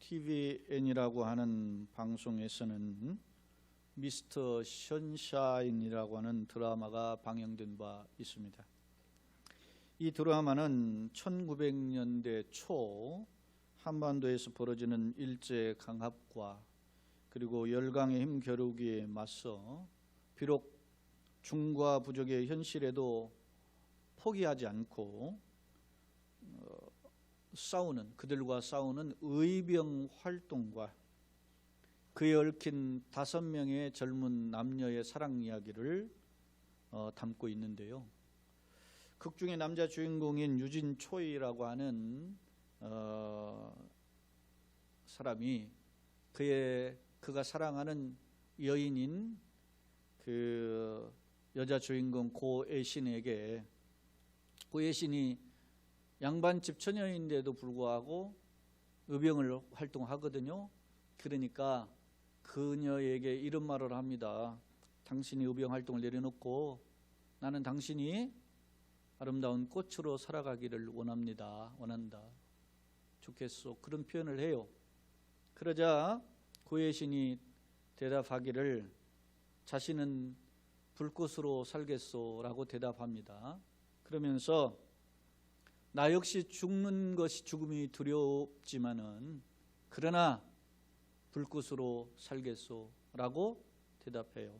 TVN이라고 하는 방송에서는 미스터 션샤인이라고 하는 드라마가 방영된 바 있습니다. 이 드라마는 1900년대 초 한반도에서 벌어지는 일제 강압과 그리고 열강의 힘 겨루기에 맞서 비록 중과 부족의 현실에도 포기하지 않고 그들과 싸우는 의병 활동과 그에 얽힌 5명의 젊은 남녀의 사랑 이야기를 담고 있는데요. 극 중의 남자 주인공인 유진 초이라고 하는 사람이 그가 사랑하는 여인인 그 여자 주인공 고애신에게, 고애신이 양반집 처녀인데도 불구하고 의병을 활동하거든요. 그러니까 그녀에게 이런 말을 합니다. 당신이 의병 활동을 내려놓고 나는 당신이 아름다운 꽃으로 살아가기를 원한다. 좋겠소. 그런 표현을 해요. 그러자 고애신이 대답하기를 자신은 불꽃으로 살겠소라고 대답합니다. 그러면서 나 역시 죽는 것이 죽음이 두렵지만은 그러나 불꽃으로 살겠소라고 대답해요.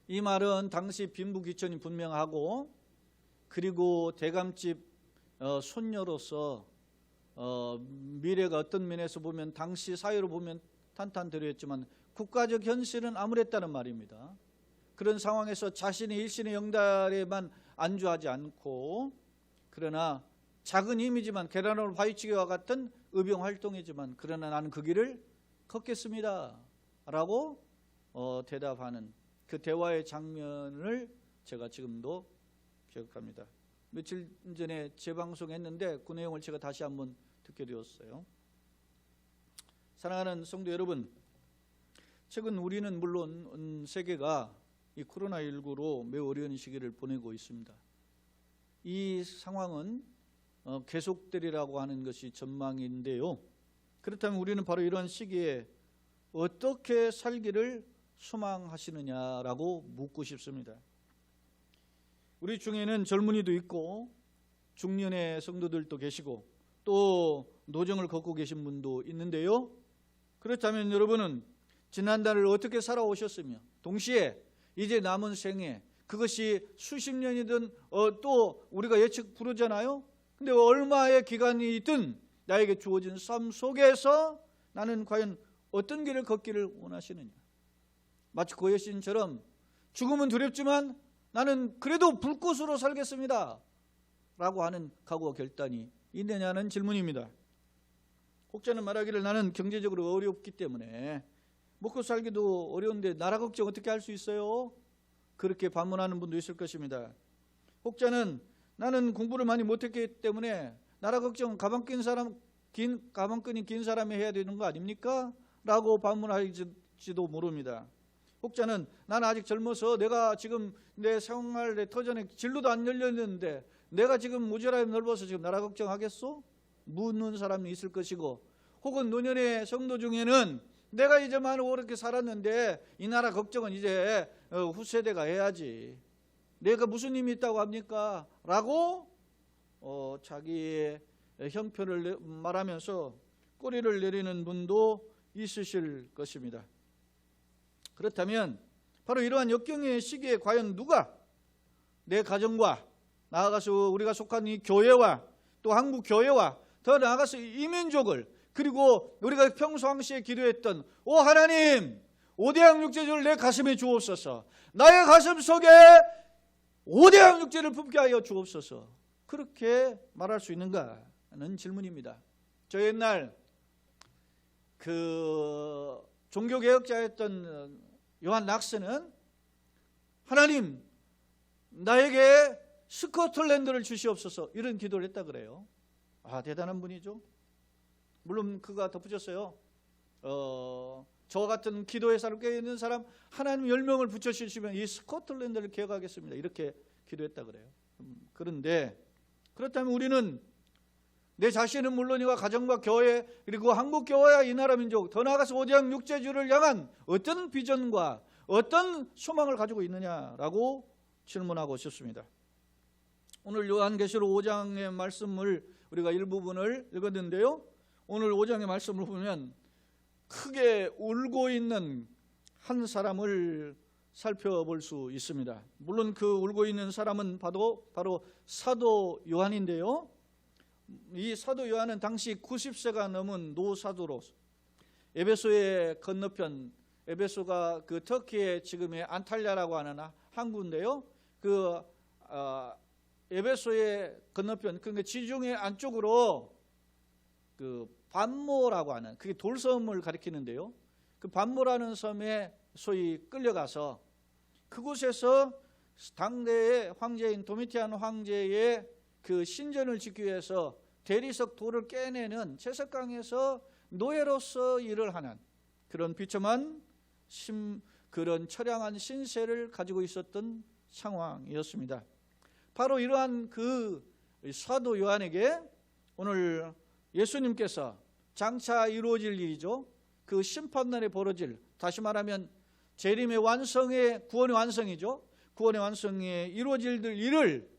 이 말은 당시 빈부귀천이 분명하고 그리고 대감집 손녀로서 미래가 어떤 면에서 보면 당시 사회로 보면 탄탄대로였지만 국가적 현실은 암울했다는 말입니다. 그런 상황에서 자신의 일신의 영달에만 안주하지 않고 그러나 작은 힘이지만 계란으로 바위치기와 같은 의병 활동이지만 그러나 나는 그 길을 걷겠습니다 라고 대답하는 그 대화의 장면을 제가 지금도 기억합니다. 며칠 전에 재방송했는데 그 내용을 제가 다시 한번 듣게 되었어요. 사랑하는 성도 여러분, 최근 우리는 물론 세계가 이 코로나19로 매우 어려운 시기를 보내고 있습니다. 이 상황은 계속되리라고 하는 것이 전망인데요. 그렇다면 우리는 바로 이런 시기에 어떻게 살기를 소망하시느냐라고 묻고 싶습니다. 우리 중에는 젊은이도 있고 중년의 성도들도 계시고 또 노정을 걷고 계신 분도 있는데요. 그렇다면 여러분은 지난달을 어떻게 살아오셨으며 동시에 이제 남은 생애, 그것이 수십 년이든 또 우리가 예측 부르잖아요. 근데 얼마의 기간이든 나에게 주어진 삶 속에서 나는 과연 어떤 길을 걷기를 원하시느냐. 마치 고혜신처럼 죽음은 두렵지만 나는 그래도 불꽃으로 살겠습니다 라고 하는 각오와 결단이 있느냐는 질문입니다. 혹자는 말하기를 나는 경제적으로 어렵기 때문에 먹고 살기도 어려운데 나라 걱정 어떻게 할 수 있어요? 그렇게 반문하는 분도 있을 것입니다. 혹자는 나는 공부를 많이 못했기 때문에 나라 걱정 가방끈이 긴 사람이 해야 되는 거 아닙니까? 라고 반문할지도 모릅니다. 혹자는 나는 아직 젊어서 내가 지금 내 생활의 터전에 진로도 안 열렸는데 내가 지금 모자라게 넓어서 지금 나라 걱정하겠소? 묻는 사람이 있을 것이고, 혹은 노년의 성도 중에는 내가 이제 많이 오렇게 살았는데 이 나라 걱정은 이제 후세대가 해야지. 내가 무슨 힘이 있다고 합니까? 라고 자기의 형편을 말하면서 꼬리를 내리는 분도 있으실 것입니다. 그렇다면 바로 이러한 역경의 시기에 과연 누가 내 가정과 나아가서 우리가 속한 이 교회와 또 한국 교회와 더 나아가서 이 민족을, 그리고 우리가 평상시에 기도했던 오 하나님 5대양 육제를 내 가슴에 주옵소서, 나의 가슴 속에 5대양 육제를 품게 하여 주옵소서, 그렇게 말할 수 있는가는 질문입니다. 저 옛날 그 종교개혁자였던 요한 락스는 하나님 나에게 스코틀랜드를 주시옵소서 이런 기도를 했다 그래요. 대단한 분이죠. 물론 그가 덧붙였어요. 저와 같은 기도의 사람, 깨어있는 사람 하나님 10명을 붙여주시면 이 스코틀랜드를 개혁하겠습니다 이렇게 기도했다 그래요. 그런데 그렇다면 우리는 내 자신은 물론이와 가정과 교회 그리고 한국 교회와 이 나라 민족 더 나아가서 오직 육체주를 향한 어떤 비전과 어떤 소망을 가지고 있느냐라고 질문하고 싶습니다. 오늘 요한계시록 5장의 말씀을 우리가 일부분을 읽었는데요. 오늘 5장의 말씀을 보면 크게 울고 있는 한 사람을 살펴볼 수 있습니다. 물론 그 울고 있는 사람은 바로 사도 요한인데요. 이 사도 요한은 당시 90세가 넘은 노사도로 에베소의 건너편, 에베소가 그 터키의 지금의 안탈리아라고 하는 항구인데요. 그 에베소의 건너편, 그러니까 지중해 안쪽으로 그 반모라고 하는, 그게 돌섬을 가리키는데요. 그 반모라는 섬에 소위 끌려가서 그곳에서 당대의 황제인 도미티안 황제의 그 신전을 짓기 위해서 대리석 돌을 깨내는 채석강에서 노예로서 일을 하는 그런 비참한 그런 처량한 신세를 가지고 있었던 상황이었습니다. 바로 이러한 그 사도 요한에게 오늘 예수님께서 장차 이루어질 일이죠. 그 심판날에 벌어질, 다시 말하면 재림의 완성의 구원의 완성이죠. 구원의 완성에 이루어질 일을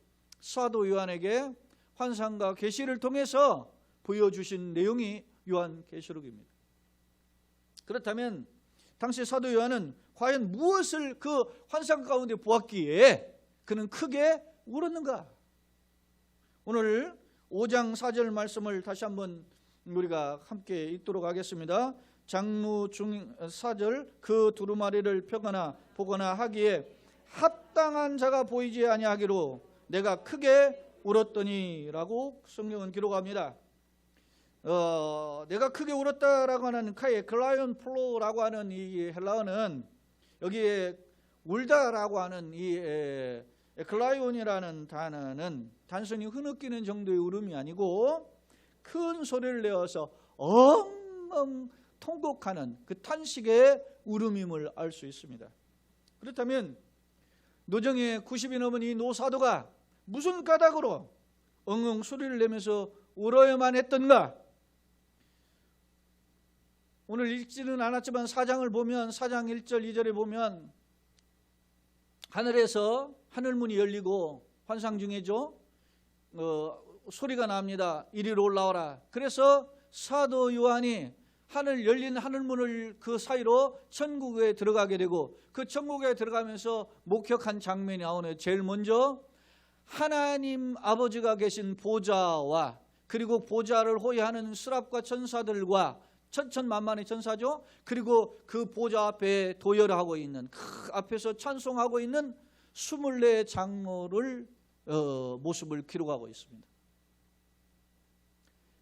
사도 요한에게 환상과 계시를 통해서 보여주신 내용이 요한계시록입니다. 그렇다면 당시 사도 요한은 과연 무엇을 그 환상 가운데 보았기에 그는 크게 울었는가? 오늘 5장 4절 말씀을 다시 한번 우리가 함께 읽도록 하겠습니다. 장로 중 4절 그 두루마리를 펴거나 보거나 하기에 합당한 자가 보이지 아니하기로 내가 크게 울었더니 라고 성경은 기록합니다. 내가 크게 울었다라고 하는 카에 클라이온 플로라고 하는 이 헬라어는 여기에 울다라고 하는 이 클라이온이라는 단어는 단순히 흐느끼는 정도의 울음이 아니고 큰 소리를 내어서 엉엉 통곡하는 그 탄식의 울음임을 알 수 있습니다. 그렇다면 노정에 90이 넘은 이 노사도가 무슨 까닭으로 엉엉 소리를 내면서 울어야만 했던가? 오늘 읽지는 않았지만 4장을 보면 4장 1절 2절에 보면 하늘에서 하늘문이 열리고 환상 중에죠. 소리가 납니다. 이리로 올라오라. 그래서 사도 요한이 열린 하늘문을 그 사이로 천국에 들어가게 되고 그 천국에 들어가면서 목격한 장면이 나오네요. 제일 먼저 하나님 아버지가 계신 보좌와 그리고 보좌를 호위하는 스랍과 천사들과 천천만만의 천사죠. 그리고 그 보좌 앞에 도열하고 있는 그 앞에서 찬송하고 있는 24 장로를 모습을 기록하고 있습니다.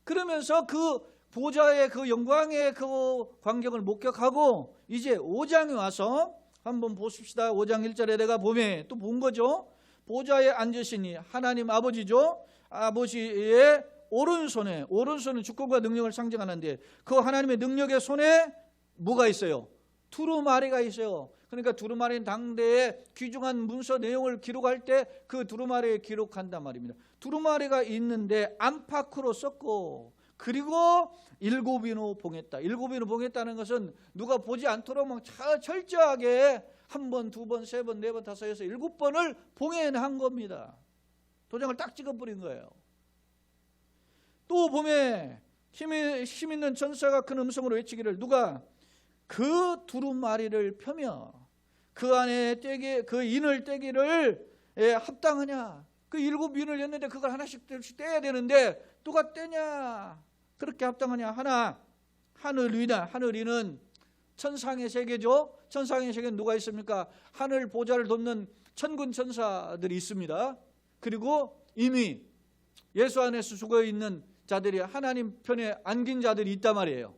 그러면서 그 보좌의 그 영광의 그 광경을 목격하고 이제 5장에 와서 한번 보십시다. 5장 1절에 내가 봄에 또 본 거죠. 보좌에 앉으시니 하나님 아버지죠. 아버지의 오른손은 주권과 능력을 상징하는데 그 하나님의 능력의 손에 뭐가 있어요? 두루마리가 있어요. 그러니까 두루마리는 당대의 귀중한 문서 내용을 기록할 때 그 두루마리에 기록한단 말입니다. 두루마리가 있는데 안팎으로 썼고 그리고 7인으로 봉했다. 7인으로 봉했다는 것은 누가 보지 않도록 막 철저하게 한 번, 두 번, 세 번, 네 번, 다섯, 여섯, 7번을 봉해한 겁니다. 도장을 딱 찍어버린 거예요. 또 봄에 힘 있는 천사가 큰 음성으로 외치기를 누가 그 두루마리를 펴며 그 안에 그 인을 떼기를 합당하냐. 그 7인을 였는데 그걸 하나씩 떼야 되는데 누가 떼냐. 그렇게 합당하냐. 하나 하늘이는 천상의 세계죠. 천상의 세계는 누가 있습니까? 하늘 보좌를 돕는 천군 천사들이 있습니다. 그리고 이미 예수 안에서 죽어 있는 자들이 하나님 편에 안긴 자들이 있단 말이에요.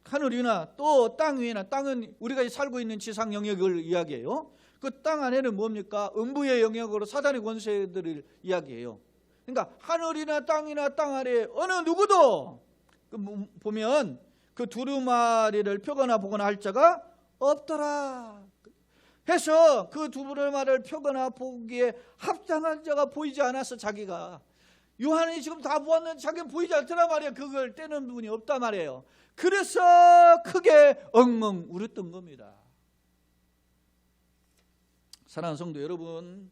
하늘 위나 또 땅 위나, 땅은 우리가 살고 있는 지상 영역을 이야기해요. 그 땅 안에는 뭡니까? 음부의 영역으로 사단의 권세들을 이야기해요. 그러니까 하늘이나 땅이나 땅 아래 어느 누구도 보면 그 두루마리를 펴거나 보거나 할 자가 없더라 해서 그 두루마리를 펴거나 보기에 합당한 자가 보이지 않아서 자기가 요한이 지금 다 보았는데 자기는 보이지 않더란 말이에요. 그걸 떼는 부분이 없단 말이에요. 그래서 크게 엉엉 울었던 겁니다. 사랑하는 성도 여러분,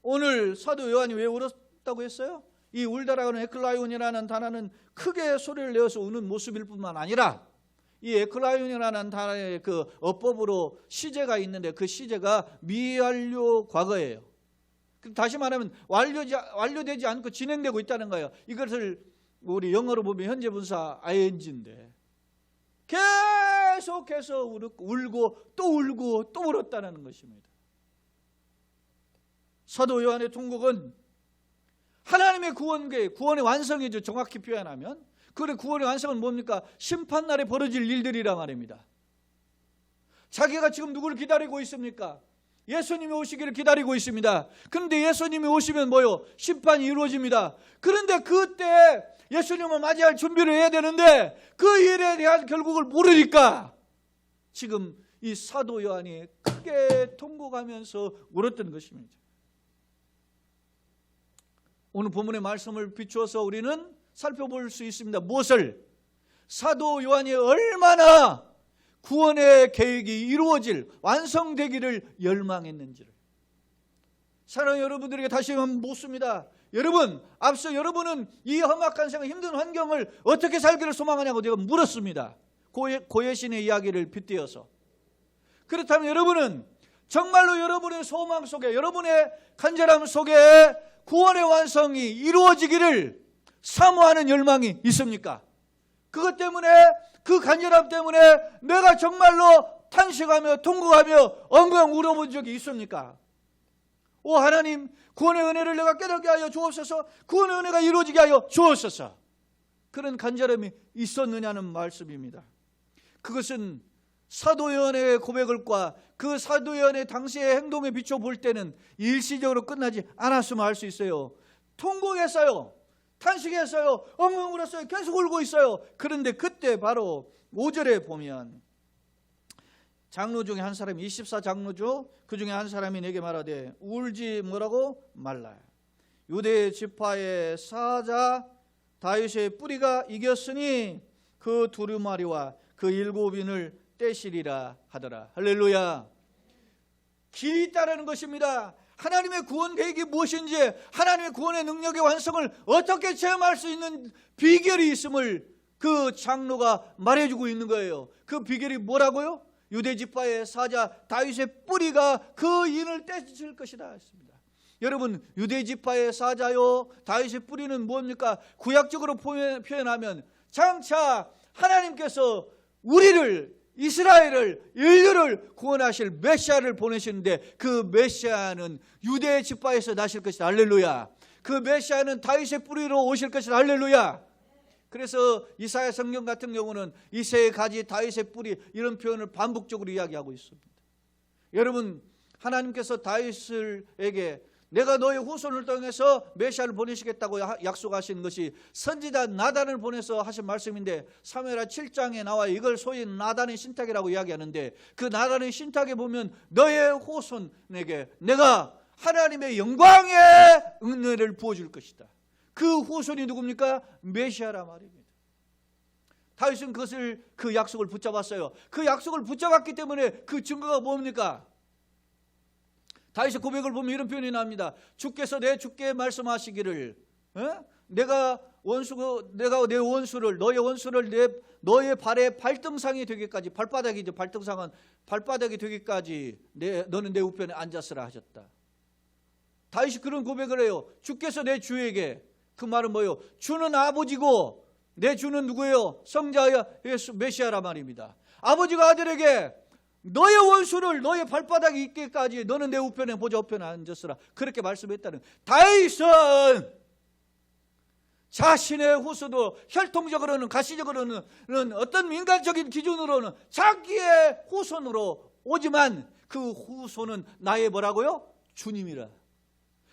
오늘 사도 요한이 왜 울었다고 했어요? 이 울다라는 에클라이온이라는 단어는 크게 소리를 내어서 우는 모습일 뿐만 아니라 이 에클라이온이라는 단어의 그 어법으로 시제가 있는데 그 시제가 미완료 과거예요. 다시 말하면 완료되지 않고 진행되고 있다는 거예요. 이것을 우리 영어로 보면 현재 분사 ing인데 계속해서 울고 또 울었다는 것입니다. 사도 요한의 통곡은 하나님의 구원의 완성이죠. 정확히 표현하면. 그래, 구원의 완성은 뭡니까? 심판날에 벌어질 일들이란 말입니다. 자기가 지금 누구를 기다리고 있습니까? 예수님이 오시기를 기다리고 있습니다. 그런데 예수님이 오시면 뭐요? 심판이 이루어집니다. 그런데 그때 예수님을 맞이할 준비를 해야 되는데 그 일에 대한 결국을 모르니까 지금 이 사도 요한이 크게 통곡하면서 울었던 것입니다. 오늘 본문의 말씀을 비추어서 우리는 살펴볼 수 있습니다. 무엇을? 사도 요한이 얼마나 구원의 계획이 이루어질, 완성되기를 열망했는지를. 사랑하는 여러분들에게 다시 한번 묻습니다. 여러분, 앞서 여러분은 이 험악한 생활, 힘든 환경을 어떻게 살기를 소망하냐고 제가 물었습니다. 고예신의 이야기를 빗대어서. 그렇다면 여러분은 정말로 여러분의 소망 속에, 여러분의 간절함 속에 구원의 완성이 이루어지기를 사모하는 열망이 있습니까? 그것 때문에, 그 간절함 때문에 내가 정말로 탄식하며 통곡하며 엉엉 울어본 적이 있습니까? 오 하나님, 구원의 은혜를 내가 깨닫게 하여 주옵소서. 구원의 은혜가 이루어지게 하여 주옵소서. 그런 간절함이 있었느냐는 말씀입니다. 그것은 사도 요한의 고백과 그 사도 요한의 당시의 행동에 비춰볼 때는 일시적으로 끝나지 않았으면 할 수 있어요. 통곡했어요. 탄식했어요. 엉엉 울었어요. 계속 울고 있어요. 그런데 그때 바로 5절에 보면 장로 중에 한 사람이 24장로죠. 그 중에 한 사람이 내게 말하되 울지 뭐라고 말라. 유대 지파의 사자 다윗의 뿌리가 이겼으니 그 두루마리와 그 7인을 떼시리라 하더라. 할렐루야. 길이 있다라는 것입니다. 하나님의 구원 계획이 무엇인지, 하나님의 구원의 능력의 완성을 어떻게 체험할 수 있는 비결이 있음을 그 장로가 말해주고 있는 거예요. 그 비결이 뭐라고요? 유대지파의 사자 다윗의 뿌리가 그 인을 떼실 것이다 했습니다. 여러분, 유대지파의 사자요 다윗의 뿌리는 뭡니까? 구약적으로 표현하면 장차 하나님께서 우리를, 이스라엘을, 인류를 구원하실 메시아를 보내시는데 그 메시아는 유대 지파에서 나실 것이다. 할렐루야. 그 메시아는 다윗의 뿌리로 오실 것이다. 할렐루야. 그래서 이사야 성경 같은 경우는 이 세 가지 다윗의 뿌리, 이런 표현을 반복적으로 이야기하고 있습니다. 여러분, 하나님께서 다윗에게 내가 너의 후손을 통해서 메시아를 보내시겠다고 약속하신 것이 선지자 나단을 보내서 하신 말씀인데 사무엘하 7장에 나와 이걸 소위 나단의 신탁이라고 이야기하는데 그 나단의 신탁에 보면 너의 후손에게 내가 하나님의 영광의 은혜를 부어줄 것이다. 그 후손이 누굽니까? 메시아라 말입니다. 다윗은 그 약속을 붙잡았어요. 그 약속을 붙잡았기 때문에 그 증거가 뭡니까? 다윗의 고백을 보면 이런 표현이 나옵니다. 주께서 내 주께 말씀하시기를 내가 내 원수를, 너의 원수를 너의 발의 발등상이 되기까지, 발바닥이죠. 발등상은 발바닥이 되기까지 너는 내 우편에 앉았으라 하셨다. 다윗이 그런 고백을 해요. 주께서 내 주에게, 그 말은 뭐예요? 주는 아버지고 내 주는 누구예요? 성자 예수 메시아라 말입니다. 아버지가 아들에게 너의 원수를 너의 발바닥에 있기까지 너는 내 우편에 보좌 우편에 앉았으라 그렇게 말씀했다는. 다윗은 자신의 후손도 혈통적으로는 가시적으로는 어떤 인간적인 기준으로는 자기의 후손으로 오지만 그 후손은 나의 뭐라고요? 주님이라.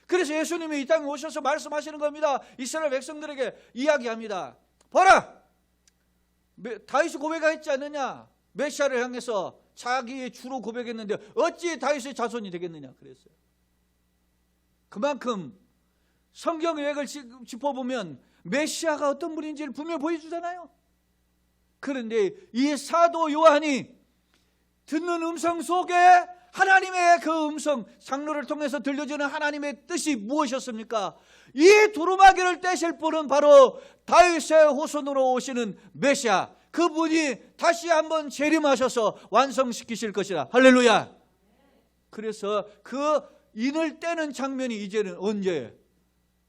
그래서 예수님이 이 땅에 오셔서 말씀하시는 겁니다. 이스라엘 백성들에게 이야기합니다. 봐라, 다윗이 고백했지 않느냐? 메시아를 향해서 자기의 주로 고백했는데 어찌 다윗의 자손이 되겠느냐 그랬어요. 그만큼 성경 의획을 짚어보면 메시아가 어떤 분인지를 분명히 보여주잖아요. 그런데 이 사도 요한이 듣는 음성 속에 하나님의 그 음성, 장로를 통해서 들려주는 하나님의 뜻이 무엇이었습니까? 이 두루마기를 떼실 분은 바로 다윗의 후손으로 오시는 메시아, 그분이 다시 한번 재림하셔서 완성시키실 것이다. 할렐루야. 그래서 그 인을 떼는 장면이 이제는 언제?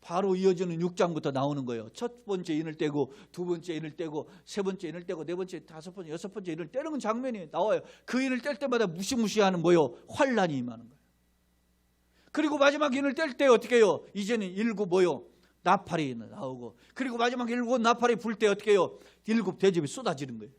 바로 이어지는 6장부터 나오는 거예요. 첫 번째 인을 떼고, 두 번째 인을 떼고, 세 번째 인을 떼고, 네 번째, 다섯 번째, 여섯 번째 인을 떼는 장면이 나와요. 그 인을 뗄 때마다 무시무시하는 뭐요? 환란이 임하는 거예요. 그리고 마지막 인을 뗄 때 어떻게 해요? 이제는 일곱 뭐요? 나팔이 나오고, 그리고 마지막 일곱 나팔이 불 때 어떻게 해요? 일곱 대접이 쏟아지는 거예요.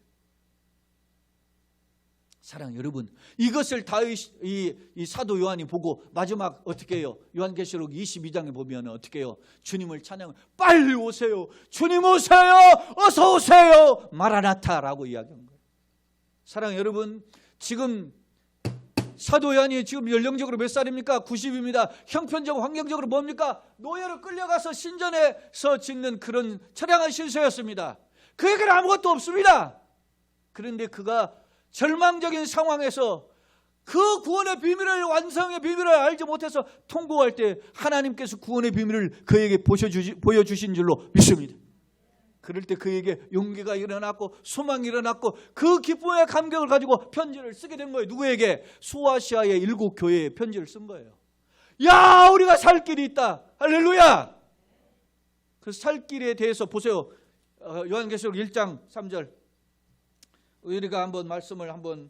사랑 여러분, 이것을 다윗 이 사도 요한이 보고 마지막 어떻게 해요? 요한계시록 22장에 보면 어떻게 해요? 주님을 찬양, 빨리 오세요. 주님 오세요. 어서 오세요. 마라나타라고 이야기한 거예요. 사랑 여러분, 지금 사도 요한이 지금 연령적으로 몇 살입니까? 90입니다. 형편적, 환경적으로 뭡니까? 노예로 끌려가서 신전에서 짓는 그런 처량한 신세였습니다. 그에게는 아무것도 없습니다. 그런데 그가 절망적인 상황에서 그 구원의 비밀을, 완성의 비밀을 알지 못해서 통곡할 때 하나님께서 구원의 비밀을 그에게 보여주신 줄로 믿습니다. 그럴 때 그에게 용기가 일어났고 소망이 일어났고 그 기쁨의 감격을 가지고 편지를 쓰게 된 거예요. 누구에게? 소아시아의 7 교회에 편지를 쓴 거예요. 야, 우리가 살 길이 있다. 할렐루야. 그 살 길에 대해서 보세요. 요한계시록 1장 3절 우리가 한번 말씀을 한번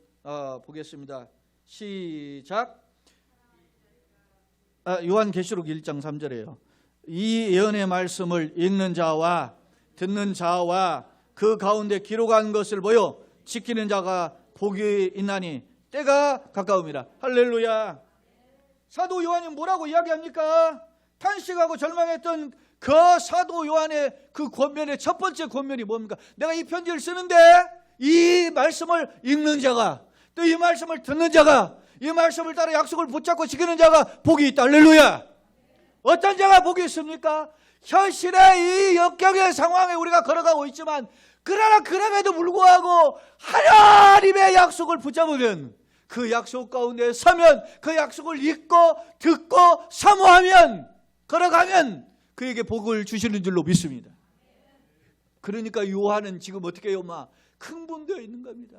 보겠습니다. 시작. 요한계시록 1장 3절이에요. 이 예언의 말씀을 읽는 자와 듣는 자와 그 가운데 기록한 것을 보여 지키는 자가 복이 있나니 때가 가까움이라. 할렐루야. 사도 요한이 뭐라고 이야기합니까? 탄식하고 절망했던 그 사도 요한의 그 권면의 첫 번째 권면이 뭡니까? 내가 이 편지를 쓰는데 이 말씀을 읽는 자가, 또 이 말씀을 듣는 자가, 이 말씀을 따라 약속을 붙잡고 지키는 자가 복이 있다. 할렐루야. 어떤 자가 복이 있습니까? 현실의 이 역경의 상황에 우리가 걸어가고 있지만, 그러나 그럼에도 불구하고 하나님의 약속을 붙잡으면, 그 약속 가운데 서면, 그 약속을 읽고 듣고 사모하면, 걸어가면 그에게 복을 주시는 줄로 믿습니다. 그러니까 요한은 지금 어떻게 해요? 흥분되어 있는 겁니다.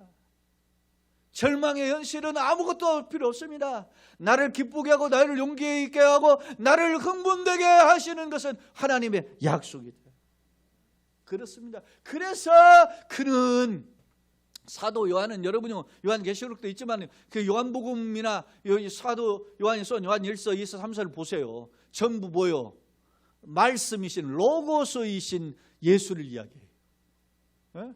절망의 현실은 아무것도 필요 없습니다. 나를 기쁘게 하고 나를 용기 있게 하고 나를 흥분되게 하시는 것은 하나님의 약속이다. 그렇습니다. 그래서 그는, 사도 요한은, 여러분이 요한계시록도 있지만 그 요한복음이나 사도 요한이 쓴 요한 1서, 2서, 3서를 보세요. 전부 뭐요? 말씀이신, 로고스이신 예수를 이야기해요. 네?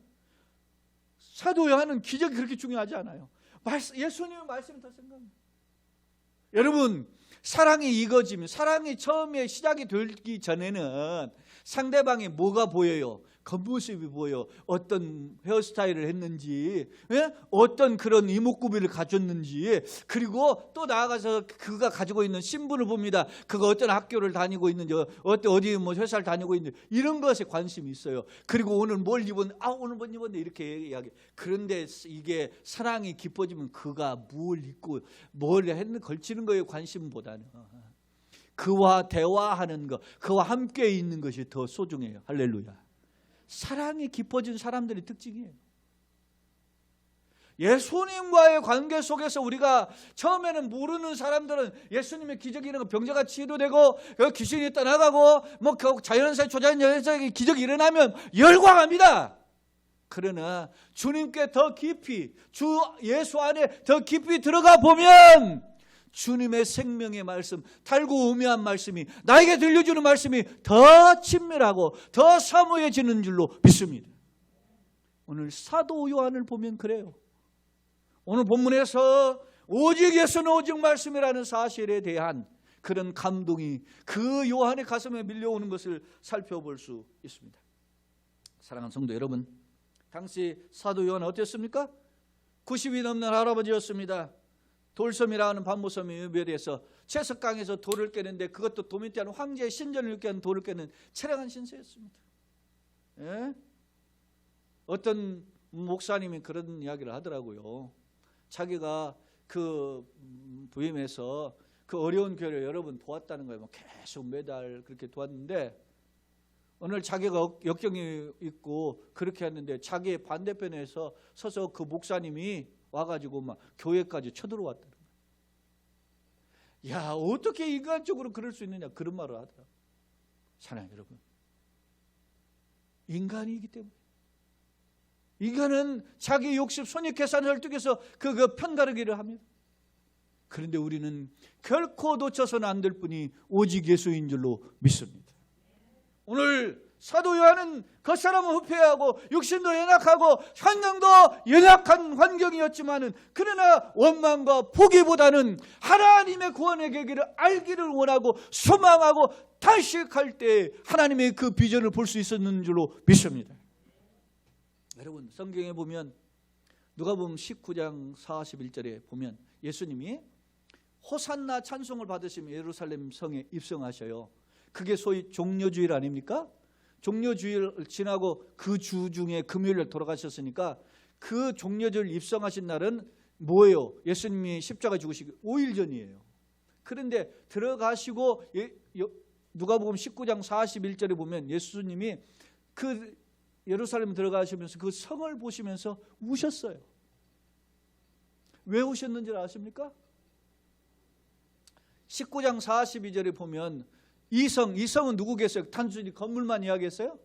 사도 요한은 기적이 그렇게 중요하지 않아요. 예수님의 말씀이 더 생각합니다. 여러분, 사랑이 익어지면, 사랑이 처음에 시작이 되기 전에는 상대방이 뭐가 보여요? 겉모습이 보여. 어떤 헤어스타일을 했는지, 어떤 그런 이목구비를 가졌는지, 그리고 또 나아가서 그가 가지고 있는 신분을 봅니다. 그가 어떤 학교를 다니고 있는지, 어디 회사를 다니고 있는지, 이런 것에 관심이 있어요. 그리고 오늘 뭘 입었는지, 오늘 뭘 입었는데 이렇게 이야기. 그런데 이게 사랑이 깊어지면 그가 뭘 입고 뭘 했는지 걸치는 거에 관심보다는 그와 대화하는 것, 그와 함께 있는 것이 더 소중해요. 할렐루야. 사랑이 깊어진 사람들의 특징이에요. 예수님과의 관계 속에서 우리가 처음에는 모르는 사람들은 예수님의 기적이 일어나고 병자가 치료되고 귀신이 떠나가고 자연사의 초자연사의 기적이 일어나면 열광합니다. 그러나 주님께 더 깊이, 주 예수 안에 더 깊이 들어가 보면 주님의 생명의 말씀, 달고 우매한 말씀이, 나에게 들려주는 말씀이 더 친밀하고 더 사모해지는 줄로 믿습니다. 오늘 사도 요한을 보면 그래요. 오늘 본문에서 오직 예수는 오직 말씀이라는 사실에 대한 그런 감동이 그 요한의 가슴에 밀려오는 것을 살펴볼 수 있습니다. 사랑하는 성도 여러분, 당시 사도 요한은 어땠습니까? 90이 넘는 할아버지였습니다. 돌섬이라는 반모섬의 묘대에서 채석강에서 돌을 깨는데 그것도 도미티안 황제의 신전을 위한 돌을 깨는 처량한 신세였습니다. 예? 어떤 목사님이 그런 이야기를 하더라고요. 자기가 그 부임해서 그 어려운 교회를 여러 번 도왔다는 거예요. 계속 매달 그렇게 도왔는데 오늘 자기가 역경이 있고 그렇게 했는데 자기의 반대편에서 서서 그 목사님이 와가지고 막 교회까지 쳐들어왔다는 거예요. 야, 어떻게 인간적으로 그럴 수 있느냐, 그런 말을 하더라고요. 사랑하는 여러분, 인간이기 때문에. 인간은 자기 욕심, 손익 계산을 헐떡해서 그 편가르기를 합니다. 그런데 우리는 결코 놓쳐서는 안 될 분이 오직 예수인 줄로 믿습니다. 오늘 사도 요한은 겉사람은 후패하고 육신도 연약하고 환경도 연약한 환경이었지만은 그러나 원망과 포기보다는 하나님의 구원의 계기를 알기를 원하고 소망하고 탄식할 때 하나님의 그 비전을 볼 수 있었는 줄로 믿습니다. 여러분, 성경에 보면 누가복음 19장 41절에 보면 예수님이 호산나 찬송을 받으시면 예루살렘 성에 입성하셔요. 그게 소위 종려주일 아닙니까? 종려주일 지나고 그 주 중에 금요일에 돌아가셨으니까 그 종려주일 입성하신 날은 뭐예요? 예수님이 십자가 죽으시기 5일 전이에요. 그런데 들어가시고 누가복음 19장 41절에 보면 예수님이 그 예루살렘 들어가시면서 그 성을 보시면서 우셨어요. 왜 우셨는지 아십니까? 19장 42절에 보면 이 성은 누구겠어요? 단순히 건물만 이야기했어요?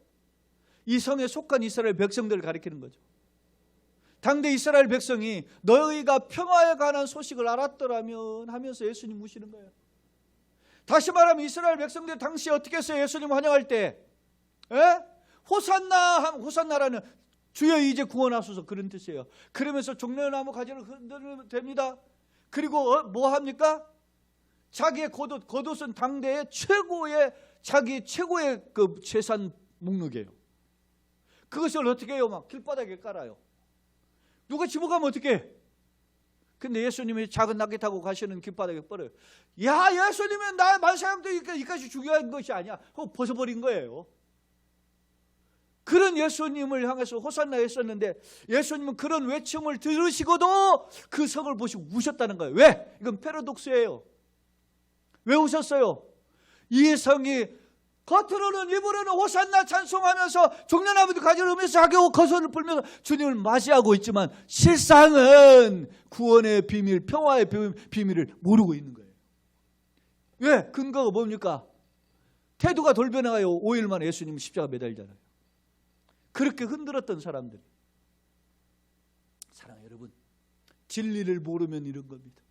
이 성에 속한 이스라엘 백성들을 가리키는 거죠. 당대 이스라엘 백성이 너희가 평화에 관한 소식을 알았더라면 하면서 예수님 우시는 거예요. 다시 말하면 이스라엘 백성들 당시에 어떻게 했어요? 예수님 환영할 때 호산나라는 주여 이제 구원하소서, 그런 뜻이에요. 그러면서 종려나무 가지를 흔들면 됩니다. 그리고 뭐 합니까? 자기의 겉옷은 당대의 자기 최고의 그 재산 목록이에요. 그것을 어떻게 해요? 막 길바닥에 깔아요. 누가 집어가면 어떻게 해? 근데 예수님이 작은 낙기 타고 가시는 길바닥에 버려요. 야, 예수님은 나 만사형도 이까지 중요한 것이 아니야. 그거 벗어버린 거예요. 그런 예수님을 향해서 호산나 했었는데 예수님은 그런 외침을 들으시고도 그 성을 보시고 우셨다는 거예요. 왜? 이건 패러독스예요. 왜 우셨어요? 이 성이 겉으로는 입으로는 호산나 찬송하면서 종려나무도 가지르면서 자기 거선을 불면서 주님을 맞이하고 있지만 실상은 구원의 비밀, 평화의 비밀을 모르고 있는 거예요. 왜? 근거가 뭡니까? 태도가 돌변해요. 5일 만에 예수님 십자가 매달리잖아요. 그렇게 흔들었던 사람들이. 사랑하는 여러분, 진리를 모르면 이런 겁니다.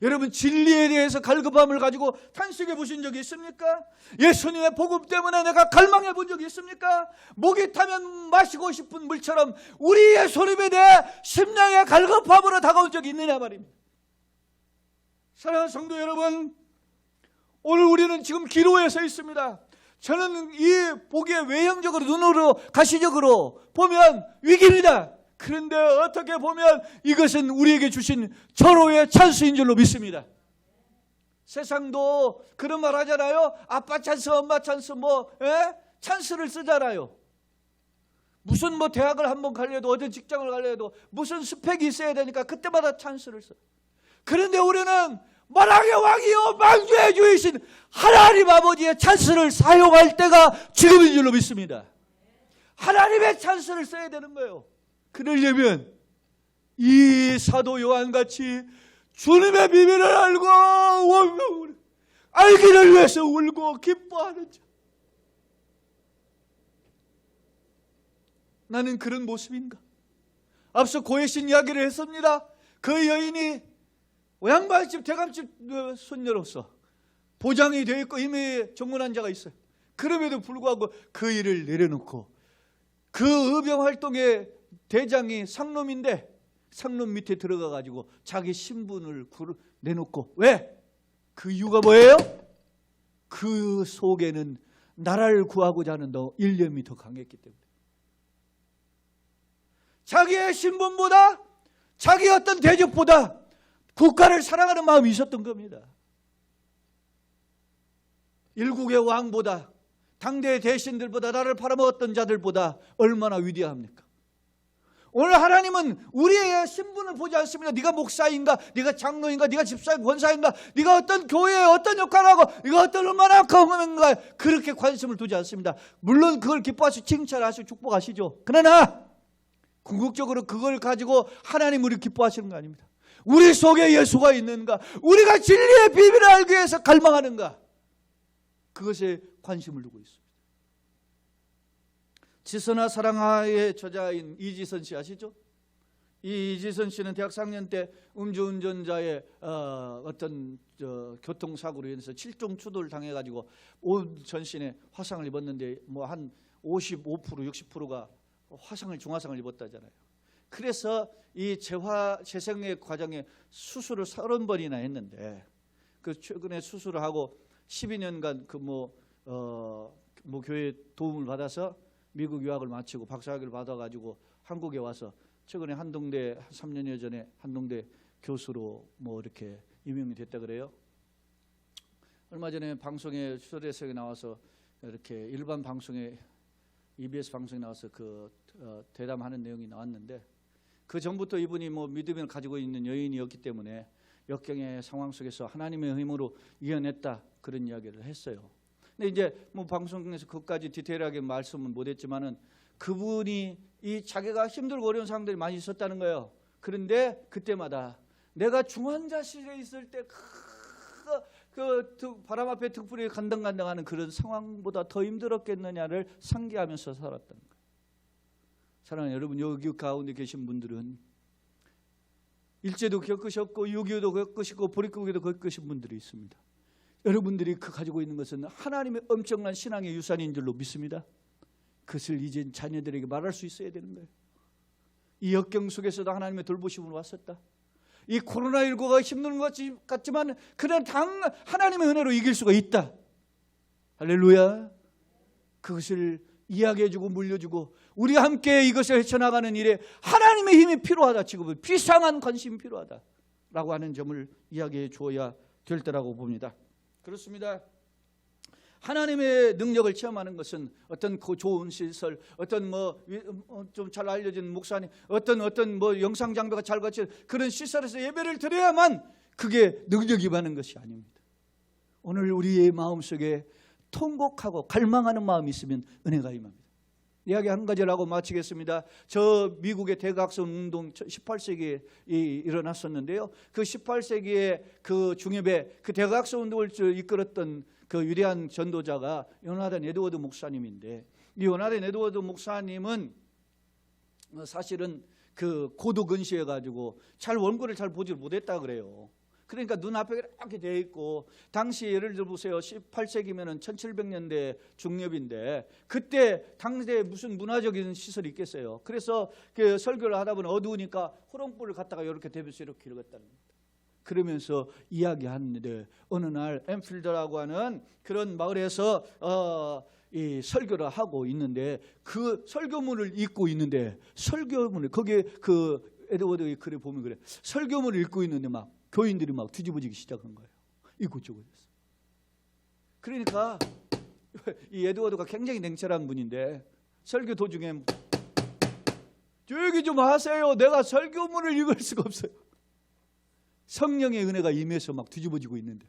여러분, 진리에 대해서 갈급함을 가지고 탄식해 보신 적이 있습니까? 예수님의 복음 때문에 내가 갈망해 본 적이 있습니까? 목이 타면 마시고 싶은 물처럼 우리 예수님에 대해 심령의 갈급함으로 다가온 적이 있느냐 말입니다. 사랑하는 성도 여러분, 오늘 우리는 지금 기로에 서 있습니다. 저는 이 보기에 외형적으로, 눈으로, 가시적으로 보면 위기입니다. 그런데 어떻게 보면 이것은 우리에게 주신 절호의 찬스인 줄로 믿습니다. 세상도 그런 말 하잖아요. 아빠 찬스, 엄마 찬스, 찬스를 쓰잖아요. 무슨 대학을 한번 가려도, 어디 직장을 가려도 무슨 스펙이 있어야 되니까 그때마다 찬스를 써요. 그런데 우리는 만왕의 왕이요 만주의 주이신 하나님 아버지의 찬스를 사용할 때가 지금인 줄로 믿습니다. 하나님의 찬스를 써야 되는 거예요. 그러려면 이 사도 요한같이 주님의 비밀을 알고 알기를 위해서 울고 기뻐하는 자, 나는 그런 모습인가? 앞서 고해신 이야기를 했습니다. 그 여인이 양반집 대감집 손녀로서 보장이 되어 있고 이미 정문한 자가 있어요. 그럼에도 불구하고 그 일을 내려놓고 그 의병활동의 대장이 상놈인데 상놈 밑에 들어가 가지고 자기 신분을 내놓고, 왜? 그 이유가 뭐예요? 그 속에는 나라를 구하고자 하는 일념이 더 강했기 때문에. 자기의 신분보다, 자기의 어떤 대접보다 국가를 사랑하는 마음이 있었던 겁니다. 일국의 왕보다, 당대의 대신들보다, 나를 팔아먹었던 자들보다 얼마나 위대합니까? 오늘 하나님은 우리의 신분을 보지 않습니다. 네가 목사인가, 네가 장로인가, 네가 집사인가, 권사인가, 네가 어떤 교회에 어떤 역할을 하고 네가 어떤 얼마나 강한가, 그렇게 관심을 두지 않습니다. 물론 그걸 기뻐하시고 칭찬하시고 축복하시죠. 그러나 궁극적으로 그걸 가지고 하나님 우리 기뻐하시는 거 아닙니다. 우리 속에 예수가 있는가, 우리가 진리의 비밀을 알기 위해서 갈망하는가, 그것에 관심을 두고 있습니다. 지선아 사랑하의 저자인 이지선 씨 아시죠? 이 이지선 씨는 대학 4학년 때 음주운전자의 어떤 교통사고로 인해서 7종 추돌을 당해가지고 온 전신에 화상을 입었는데 뭐 한 55%, 60%가 화상을, 중화상을 입었다잖아요. 그래서 이 재생의 과정에 수술을 30번이나 했는데 그 최근에 수술을 하고 12년간 그 교회 도움을 받아서 미국 유학을 마치고 박사학위를 받아가지고 한국에 와서 최근에 한동대 3년여 전에 한동대 교수로 이렇게 임명이 됐다 그래요. 얼마 전에 방송에 초대석에 나와서 이렇게 일반 방송에 EBS 방송에 나와서 대담하는 내용이 나왔는데 그 전부터 이분이 믿음을 가지고 있는 여인이었기 때문에 역경의 상황 속에서 하나님의 힘으로 이겨냈다 그런 이야기를 했어요. 근데 이제 방송에서 그것까지 디테일하게 말씀은 못했지만은 그분이 이 자기가 힘들고 어려운 상황들이 많이 있었다는 거예요. 그런데 그때마다 내가 중환자실에 있을 때 바람 앞에 등불이 간당간당하는 그런 상황보다 더 힘들었겠느냐를 상기하면서 살았다는 거예요. 사랑하는 여러분, 여기 가운데 계신 분들은 일제도 겪으셨고 6.25도 겪으시고 보릿고개도 겪으신 분들이 있습니다. 여러분들이 가지고 있는 것은 하나님의 엄청난 신앙의 유산인 줄로 믿습니다. 그것을 이제 자녀들에게 말할 수 있어야 되는 거예요. 이 역경 속에서도 하나님의 돌보심으로 왔었다. 이 코로나19가 힘든 것 같지만 그냥 하나님의 은혜로 이길 수가 있다. 할렐루야. 그것을 이야기해주고 물려주고 우리가 함께 이것을 헤쳐나가는 일에 하나님의 힘이 필요하다. 지금은 비상한 관심이 필요하다라고 하는 점을 이야기해 주어야 될 때라고 봅니다. 그렇습니다. 하나님의 능력을 체험하는 것은 어떤 좋은 시설, 어떤 좀 잘 알려진 목사님, 어떤 영상 장비가 잘 갖춘 그런 시설에서 예배를 드려야만 그게 능력이 많은 것이 아닙니다. 오늘 우리의 마음속에 통곡하고 갈망하는 마음이 있으면 은혜가 임합니다. 이야기 한 가지를 하고 마치겠습니다. 저 미국의 대각선 운동 18세기에 일어났었는데요. 그 18세기에 그 중엽에 그 대각선 운동을 이끌었던 그 위대한 전도자가 요나단 에드워드 목사님인데, 이 요나단 에드워드 목사님은 사실은 그 고도 근시해가지고 원고를 잘 보지 못했다 그래요. 그러니까 눈앞에 이렇게 돼 있고, 당시 예를 들어 보세요. 18세기면은 1700년대 중엽인데 그때 당시에 무슨 문화적인 시설이 있겠어요. 그래서 그 설교를 하다 보니 어두우니까 호롱불을 갖다가 이렇게 대비해서 이렇게 읽었다는 겁니다. 그러면서 이야기하는데 어느 날 엠필드라고 하는 그런 마을에서 이 설교를 하고 있는데 그 설교문을 읽고 있는데 설교문을 거기에 그 에드워드의 글에 보면 그래. 설교문을 읽고 있는데 막 교인들이 막 뒤집어지기 시작한 거예요. 이곳저곳에서. 그러니까 이 에드워드가 굉장히 냉철한 분인데 설교 도중에 조용히 좀 하세요. 내가 설교문을 읽을 수가 없어요. 성령의 은혜가 임해서 막 뒤집어지고 있는데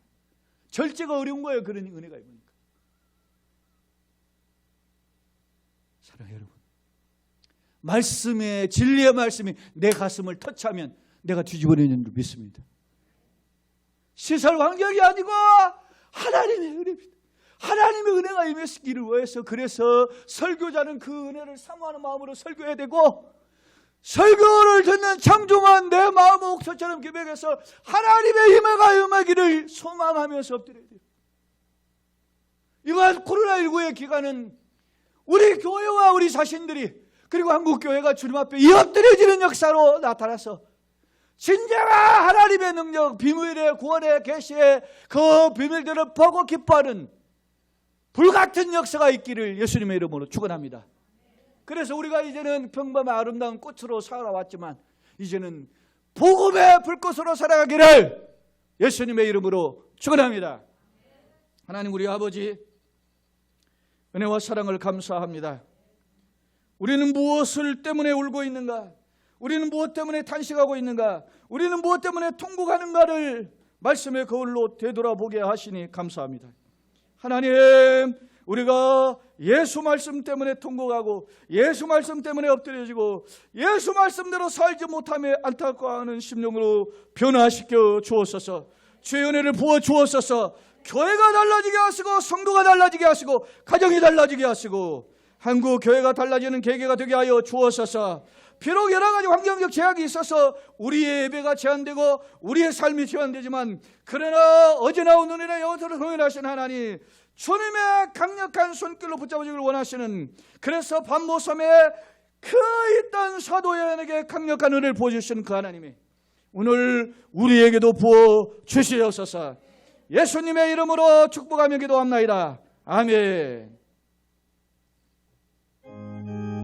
절제가 어려운 거예요. 그런 은혜가 임하니까. 사랑해요 여러분, 말씀의 진리의 말씀이 내 가슴을 터치하면 내가 뒤집어내는 줄 믿습니다. 시설 환경이 아니고 하나님의 은혜입니다. 하나님의 은혜가 임했기를 위해서 그래서 설교자는 그 은혜를 사모하는 마음으로 설교해야 되고, 설교를 듣는 청중은 내 마음의 옥토처럼 기백해서 하나님의 힘에가 임하기를 소망하면서 엎드려야 돼요. 이번 코로나19의 기간은 우리 교회와 우리 자신들이 그리고 한국교회가 주님 앞에 엎드려지는 역사로 나타나서 진정한 하나님의 능력, 비밀의 구원의 계시의 그 비밀들을 보고 기뻐하는 불같은 역사가 있기를 예수님의 이름으로 축원합니다. 그래서 우리가 이제는 평범한 아름다운 꽃으로 살아왔지만 이제는 복음의 불꽃으로 살아가기를 예수님의 이름으로 축원합니다. 하나님 우리 아버지, 은혜와 사랑을 감사합니다. 우리는 무엇을 때문에 울고 있는가? 우리는 무엇 때문에 탄식하고 있는가? 우리는 무엇 때문에 통곡하는가를 말씀의 거울로 되돌아보게 하시니 감사합니다. 하나님, 우리가 예수 말씀 때문에 통곡하고 예수 말씀 때문에 엎드려지고 예수 말씀대로 살지 못함에 안타까워하는 심령으로 변화시켜 주옵소서. 주의 은혜를 부어 주옵소서. 교회가 달라지게 하시고 성도가 달라지게 하시고 가정이 달라지게 하시고 한국 교회가 달라지는 계기가 되게 하여 주옵소서. 비록 여러 가지 환경적 제약이 있어서 우리의 예배가 제한되고 우리의 삶이 제한되지만, 그러나 어제나 오늘이나 영원토록 동일하신 하나님, 주님의 강력한 손길로 붙잡아주기를 원하시는, 그래서 반모섬에 그 있던 사도연에게 강력한 은혜를 부어주시는 그 하나님이 오늘 우리에게도 부어주시옵소서. 예수님의 이름으로 축복하며 기도합나이다. 아멘.